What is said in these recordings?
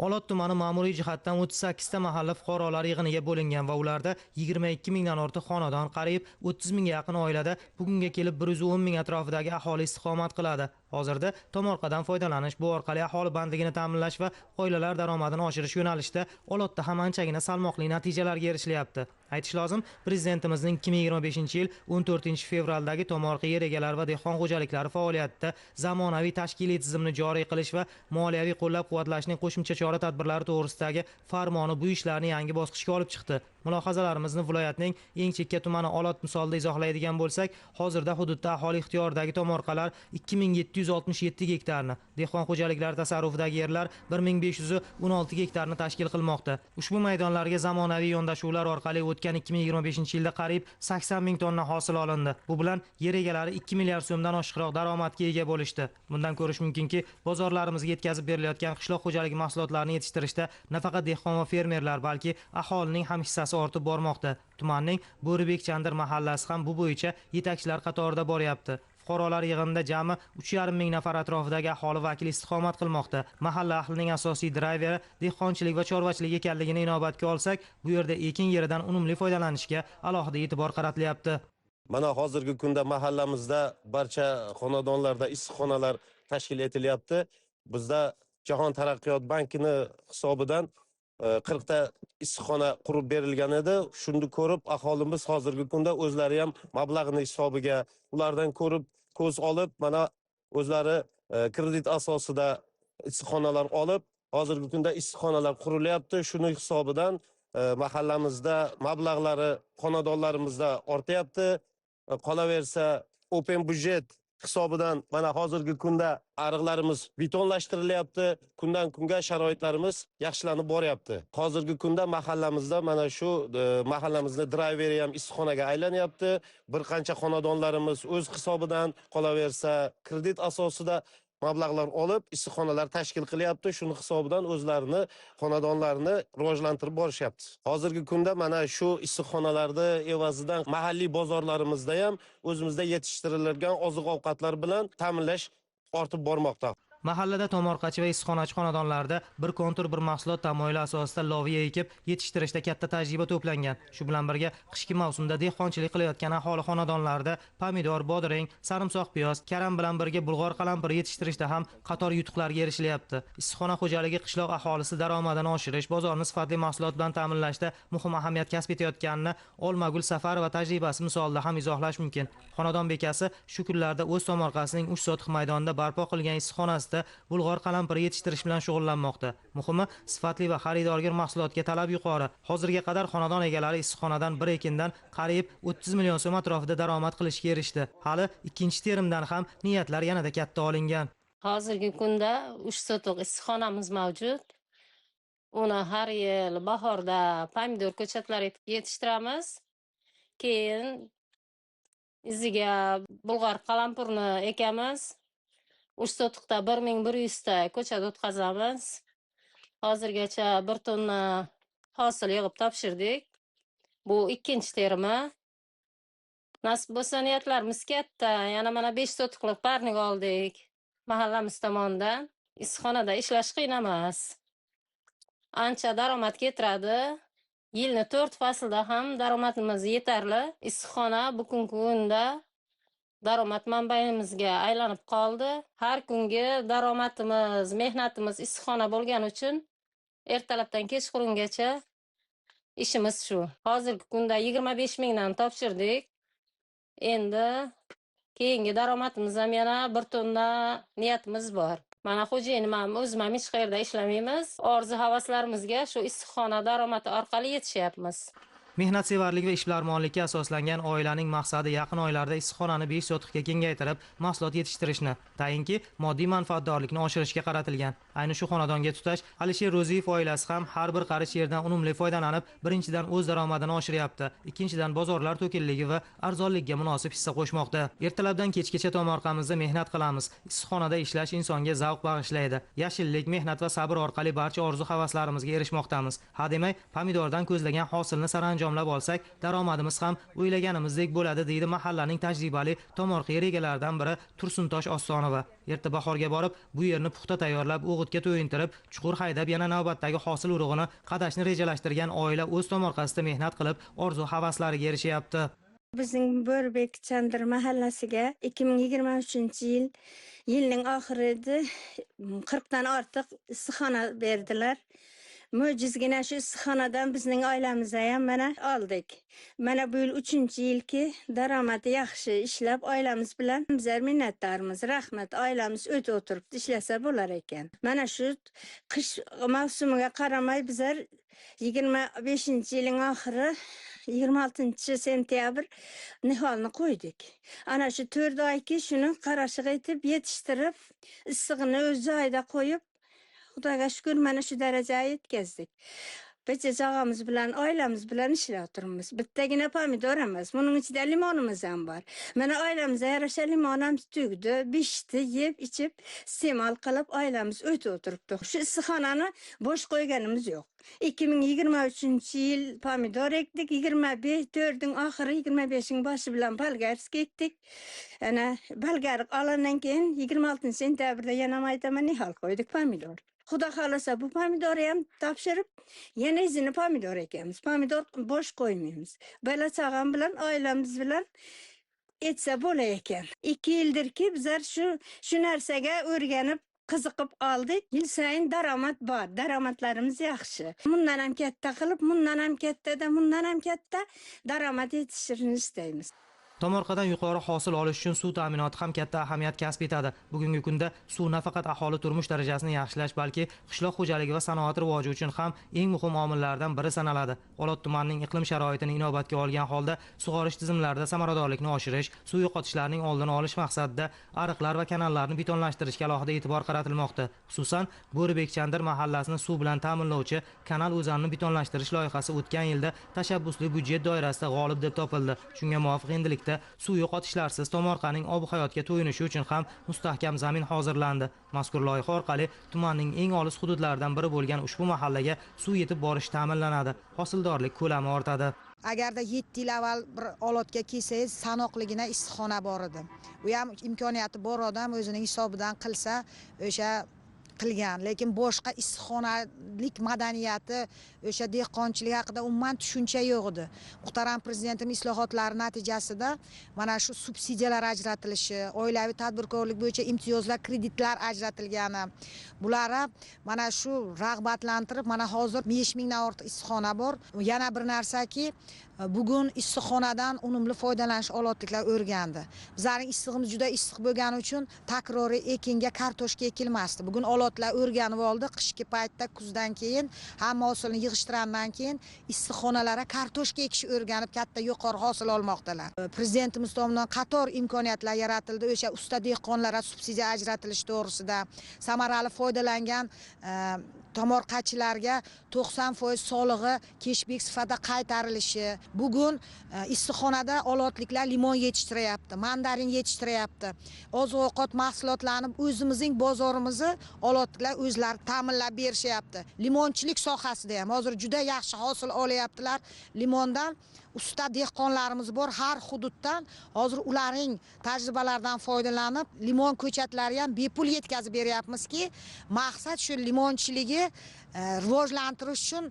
Olot tumani ma'muriy jihatdan 38 ta mahalla fuqarolar yig'iniga bo'lingan va ularda 22 mingdan ortiq xonadon, qariyb 30 mingga yaqin oilada bugunga kelib 110 ming atrofidagi aholi istiqomat qiladi. Hozirda tomorqadan foydalanish, bu orqali aholi bandligini ta'minlash va oilalar daromadini oshirish yo'nalishida Olotda ham anchagina salmoqli natijalarga erishilyapti. Aytish lozim, prezidentimizning 2025-yil 14-fevraldagi tomorqa yer egalari va dehqon xo'jaliklari faoliyatida zamonaviy tashkiliy tizimni joriy qilish va moliyaviy qo'llab-quvvatlashning qo'shimcha chora-tadbirlari to'g'risidagi farmoni bu ishlarni yangi bosqichga olib chiqdi. Mulohazalarimizni viloyatning eng chekka tumani Olot misolida izohlaydigan bo'lsak, hozirda hududda aholi ixtiyoridagi tomorqalar 2767 gektarni, dehqon xo'jaliklari tasarrufidagi yerlar 1516 gektarni tashkil qilmoqda. Ushbu maydonlarga zamonaviy yondashuvlar orqali o'tgan 2025-yilda qariyb 80 ming tonna hosil olindi. Bu bilan yer egalari 2 milliard so'mdan oshiqroq daromadga ega bo'lishdi. Bundan ko'rish mumkinki, bozorlarimizga yetkazib berilayotgan qishloq xo'jaligi mahsulotlarini yetishtirishda nafaqat dehqon va fermerlar, balki aholining ham hissasi ortib bormoqda. Tumanning Bo'ribek-Chandir mahallasi ham bu bo'yicha yetakchilar qatorida boryapti. Fuqarolar yig'inida jami 3,5 ming nafar atrofidagi aholi vakili istiqomat qilmoqda. Mahalla ahlining asosiy drayveri dehqonchilik va chorvachilik ekanligini inobatga olsak, bu yerda ekin yeridan unumli foydalanishga alohida e'tibor qaratilyapti. Mana hozirgi kunda mahallamizda barcha xonadonlarda issiqxonalar tashkil etilyapti. Bizda Jahon taraqqiyot bankini hisobidan 40 ta issiqxona qurib berilgan edi. Shuni ko'rib aholimiz hozirgi kunda o'zlari ham mablag'ini hisobiga ulardan ko'rib ko'z olib, mana o'zlari kredit asosida issiqxonalar olib, hozirgi kunda issiqxonalar qurilyapti. Shuni hisobidan mahallamizda mablag'lari xonadonlarimizda ortyapti. Qolaversa open budjet hisobidan mana hozirgi kunda ariqlarimiz betonlashtirilyapti. Kundan kunga sharoitlarimiz yaxshilanib boryapti. Hozirgi kunda mahallamizda mana shu mahallamizni drayveri ham issiqxonaga aylanyapti. Bir qancha xonadonlarimiz o'z hisobidan, qolaversa kredit asosida mablag'lar olib issiqxonalar tashkil qilyapti. Shuni hisobidan o'zlarini xonadonlarini rivojlantirib borishyapti. Hozirgi kunda mana shu issiqxonalarda evazidan mahalliy bozorlarimizda ham o'zimizda yetishtirilgan oziq-ovqatlar bilan ta'minlash ortib bormoqda. Mahallada tomorqachi va issiqxonachi xonadonlarda bir kontur bir mahsulot tamoyili asosida loviya ekib yetishtirishda katta tajriba to'plangan. Shu bilan birga qishki mavsumda dehqonchilik qilayotgan aholi xonadonlarida pomidor, bodring, sarimsoq, piyoz, karam bilan birga bulg'or qalampir yetishtirishda ham qator yutuqlarga erishilyapti. Issiqxona xo'jaligi qishloq aholisi daromadini oshirish, bozorni sifatli mahsulot bilan ta'minlashda muhim ahamiyat kasb etayotganini Olmagul Safarova tajribasi misolida ham izohlash mumkin. Xonadon bekasi shu kunlarda o'z tomorqasining 3 sotix maydonida barpo qilgan issiqxonasida bulg'or qalampiri yetishtirish bilan shug'ullanmoqda. Muhimi, sifatli va xaridorgir mahsulotga talab yuqori. Hozirga qadar xonadon egalari issiqxonadan bir ekindan qariyb 30 million so'm atrofida daromad qilishga erishdi. Hali ikkinchi terimdan ham niyatlar yanada katta olingan. Hozirgi kunda 3 sotiq issiqxonamiz mavjud. Uni har yil bahorda pomidor ko'chatlari yetishtiramiz. Keyin iziga bulg'or qalampirni ekamiz. 3 sotiqda 1100 ta ko'chat o'tkazamiz. Hozirgacha 1 tonna hosil yig'ib topshirdik. Bu ikkinchi terimi. Nasib bo'lsa niyatlarimiz katta. Yana mana 5 sotiqlik parnik oldik. Mahallamiz tomonidan issiqxonada ishlash qiyin emas. Ancha daromad keltiradi. Yilni 4 faslda ham daromadimiz yetarli. Issiqxona bugungi kunda daromad manbayimizga aylanib qoldi. Har kungi daromadimiz, mehnatimiz issiqxona bo'lgani uchun ertalabdan kechqurungacha ishimiz shu. Hozirgi kunda 25 mingdan topshirdik. Endi keyingi daromadimiz ham yana 1 tonna niyatimiz bor. Mana xo'jayinim ham o'zim ham hech qayerda ishlamaymiz. Orzu-havaslarimizga shu issiqxona daromadi orqali yetishyapmiz. Mehnatsevarlik va ishbilarmonlikka asoslangan oilaning maqsadi yaqin oylarda issiqxonani 5 sotiqga kengaytirib, mahsulot yetishtirishni, tayinki moddiy manfaatdorlikni oshirishga qaratilgan. Ayni shu xonadonga tutash Alisher Ro'ziyev oilasi ham har bir qarich yerdan unumli foydalanib, birinchidan o'z daromadini oshiryapti, ikkinchidan bozorlar to'kinligi va arzonligiga munosib hissa qo'shmoqda. Ertalabdan kechgacha tomorqamizda mehnat qilamiz. Issiqxonada ishlash insonga zavq bag'ishlaydi. Yashillik, mehnat va sabr orqali barcha orzu-havaslarimizga erishmoqdamiz. Hademay pomidordan ko'zlagan hosilni saranjom tejomlab olsak, daromadimiz ham o'ylaganimizdek bo'ladi, deydi mahallaning tajribali tomorqa yer egalaridan biri Tursuntosh Ostonova. Erta bahorga borib, bu yerni puxta tayyorlab, o'g'itga to'yintirib, chuqur haydab, yana navbatdagi hosil urug'ini qadashni rejalashtirgan oila o'z tomorqasida mehnat qilib, orzu-havaslariga erishyapti. Bizning Bo'rbek Chandir mahallasiga 2023-yilning oxirida 40 dan ortiq issiqxona berdilar. Mo'jizgina shu issiqxonadan bizning oilamizga ham mana oldik. Mana bu yil 3-yilki daromadi yaxshi ishlab, oilamiz bilan bizlar minnatdormiz. Rahmat, oilamiz o'ta o'tiribdi, ishlasa bo'lar ekan. Mana shu qish mavsumiga qaramay bizlar 25-yilning oxiri 26 sentyabr niholni qo'ydik. Ana shu 4 oyki shuni qarashiq etib, yetishtirib, issig'ini o'z joyida qo'yib, Xudoga shukr, mana shu darajaga yetkazdik. Biz og'amiz bilan, oilamiz bilan ishlab turibmiz. Bittagina pomidor emas, buning ichida limonimiz ham bor. Mana oilamizga yarasha limonimiz tugdi, bishdi, yeb, ichib, iste'mol qilib, oilamiz o'tib o'tiribdi. Shu issiqxonani bo'sh qo'yganimiz yo'q. 2023-yil pomidor ekdik, 24-ning oxiri, 25-ning boshi bilan bolgarskiy ekdik. Ana bolgarik olindan keyin 26 sentyabrda yana maydama nihol qo'ydik pomidor. Xudo xolasa bu pomidorni ham topshirib, yana izini pomidor ekamiz. Pomidor bo'sh qo'ymaymiz. Bola chaqam bilan, oilamiz bilan etsa bo'lar ekan. 2 yildirki bizlar shu narsaga o'rganib qiziqib oldik. Yil sayin daromad bor, daromadlarimiz yaxshi. Bundan ham katta qilib, bundan ham katta daromad yetishtirishni istaymiz. Tomorqadan yuqori hosil olish uchun suv ta'minoti ham katta ahamiyat kasb etadi. Bugungi kunda suv nafaqat aholi turmush darajasini yaxshilash, balki qishloq xo'jaligi va sanoat rivoji uchun ham eng muhim omillardan biri sanaladi. Olot tumanining iqlim sharoitini inobatga olgan holda sug'orish tizimlarida samaradorlikni oshirish, suv yo'qotishlarning oldini olish maqsadida ariqlar va kanallarni betonlashtirishga alohida e'tibor qaratilmoqda. Xususan, Bo'rbek Chandir mahallasini suv bilan ta'minlovchi kanal o'zanini betonlashtirish loyihasi o'tgan yilda tashabbusli budjet doirasida g'olib deb topildi. Shunga muvofiq endilikda suv yo'qotishlarsiz tomorqaning ob-hayotga to'yinishi uchun ham mustahkam zamin hozirlandi. Mazkur loyiha orqali tumanning eng olis hududlaridan biri bo'lgan ushbu mahallaga suv yetib borishi ta'minlanadi. Hosildorlik ko'lami ortadi. Agarda 7 yil avval bir Olotga kelsangiz, sanoqligina issiqxona bor edi. U ham imkoniyati bor odam o'zining hisobidan qilsa, o'sha qilgan, lekin boshqa issiqxonalik madaniyati, o'sha dehqonchilik haqida umuman tushuncha yo'q edi. Muhtaram prezidentimiz islohotlari natijasida mana shu subsidiyalar ajratilishi, oilaviy tadbirkorlik bo'yicha imtiyozlar, kreditlar ajratilgani, bular mana shu rag'batlantirib, mana hozir 5000 dan ortiq issiqxona bor. Yana bir narsaki, bugun issiqxonadan unumli foydalanish olotliklar o'rgandi. Bizning issig'imiz juda issiq bo'lgani uchun takroriy ekinga kartoshka ekilmasdi. Bugun olotlar o'rganib oldi. Qishki paytda, kuzdan keyin hamma hosilni yig'ishtirandan keyin issiqxonalarga kartoshka ekish o'rganib, katta yuqori hosil olmoqdalar. Prezidentimiz tomonidan qator imkoniyatlar yaratildi. O'sha usta dehqonlarga subsidiya ajratilishi to'g'risida, samarali foydalangan tomorqachilarga 90% solig'i keshbek sifatida qaytarilishi. Bugun issiqxonada olotliklar limon yetishtiryapti, mandarin yetishtiryapti. Oziq-ovqat mahsulotlarini o'zimizning bozorimizni olotliklar o'zlari ta'minlab berishyapti. Limonchilik sohasida ham hozir juda yaxshi hosil olyaptilar. Limondan usta dehqonlarimiz bor har hududdan. Hozir ularning tajribalaridan foydalanib, limon ko'chatlari ham bepul yetkazib beryapmizki, maqsad shu limonchiligi rivojlantirish uchun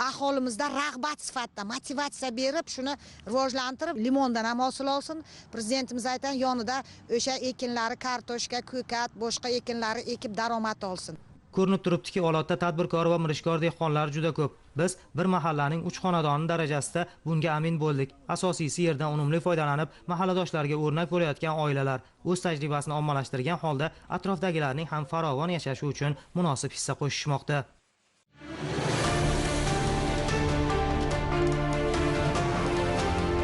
aholimizda rag'bat sifatida motivatsiya berib, shuni rivojlantirib, limondan ham hosil olsin. Prezidentimiz aytgan yonida o'sha ekinlari, kartoshka, ko'kat, boshqa ekinlari ekib daromad olsin. Ko'rinib turibdiki, Olotda tadbirkor va mirishkor dehqonlar juda ko'p. Biz bir mahallaning 3 xonadoni darajasida bunga amin bo'ldik. Asosiysi yerdan unumli foydalanib, mahalladoshlarga o'rnak bo'layotgan oilalar o'z tajribasini ommalashtirgan holda atrofdagilarning ham farovon yashashi uchun munosib hissa qo'shishmoqda.